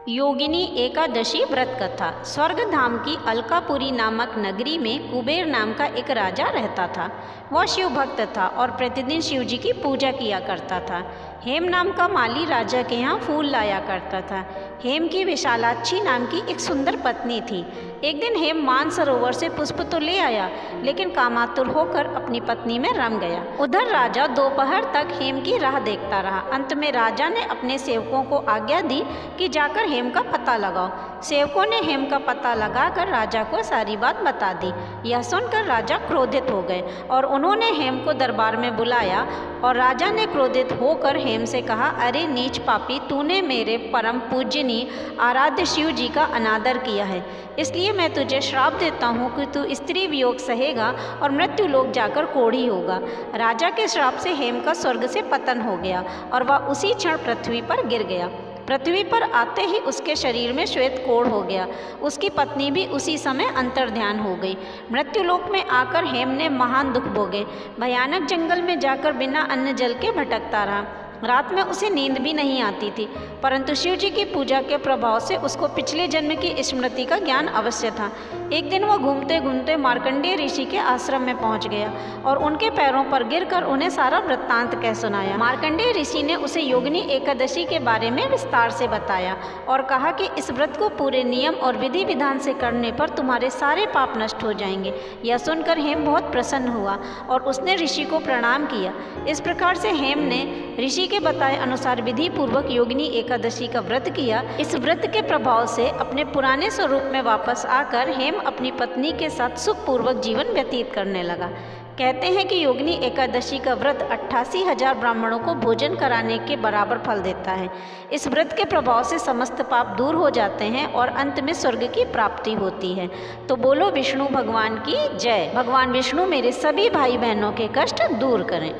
योगिनी एकादशी व्रत कथा। स्वर्ग धाम की अलकापुरी नामक नगरी में कुबेर नाम का एक राजा रहता था। वह शिव भक्त था और प्रतिदिन शिव जी की पूजा किया करता था। हेम नाम का माली राजा के यहाँ फूल लाया करता था। हेम की विशालाक्षी नाम की एक सुंदर पत्नी थी। एक दिन हेम मानसरोवर से पुष्प तो ले आया, लेकिन कामातुर होकर अपनी पत्नी में रम गया। उधर राजा दोपहर तक हेम की राह देखता रहा। अंत में राजा ने अपने सेवकों को आज्ञा दी कि जाकर हेम का पता लगाओ। सेवकों ने हेम का पता लगाकर राजा को सारी बात बता दी। यह सुनकर राजा क्रोधित हो गए और उन्होंने हेम को दरबार में बुलाया और राजा ने क्रोधित होकर हेम से कहा, अरे नीच पापी, तूने मेरे परम पूजनीय आराध्य शिव जी का अनादर किया है, इसलिए मैं तुझे श्राप देता हूँ कि तू स्त्री वियोग सहेगा और मृत्यु लोक जाकर कोढ़ी होगा। राजा के श्राप से हेम का स्वर्ग से पतन हो गया और वह उसी क्षण पृथ्वी पर गिर गया। पृथ्वी पर आते ही उसके शरीर में श्वेत कोढ़ हो गया। उसकी पत्नी भी उसी समय अंतर्ध्यान हो गई। मृत्युलोक में आकर हेम ने महान दुख भोगे। भयानक जंगल में जाकर बिना अन्न जल के भटकता रहा। रात में उसे नींद भी नहीं आती थी, परंतु शिव जी की पूजा के प्रभाव से उसको पिछले जन्म की स्मृति का ज्ञान अवश्य था। एक दिन वह घूमते घूमते मार्कंडेय ऋषि के आश्रम में पहुंच गया और उनके पैरों पर गिरकर उन्हें सारा वृत्तांत कह सुनाया। मार्कंडेय ऋषि ने उसे योगिनी एकादशी के बारे में विस्तार से बताया और कहा कि इस व्रत को पूरे नियम और विधि विधान से करने पर तुम्हारे सारे पाप नष्ट हो जाएंगे। यह सुनकर हेम बहुत प्रसन्न हुआ और उसने ऋषि को प्रणाम किया। इस प्रकार से हेम ने ऋषि के बताए अनुसार विधि पूर्वक योगिनी एकादशी का व्रत किया। इस व्रत के प्रभाव से अपने पुराने स्वरूप में वापस आकर हेम अपनी पत्नी के साथ सुखपूर्वक जीवन व्यतीत करने लगा। कहते हैं कि योगिनी एकादशी का व्रत 88,000 ब्राह्मणों को भोजन कराने के बराबर फल देता है। इस व्रत के प्रभाव से समस्त पाप दूर हो जाते हैं और अंत में स्वर्ग की प्राप्ति होती है। तो बोलो विष्णु भगवान की जय। भगवान विष्णु मेरे सभी भाई बहनों के कष्ट दूर करें।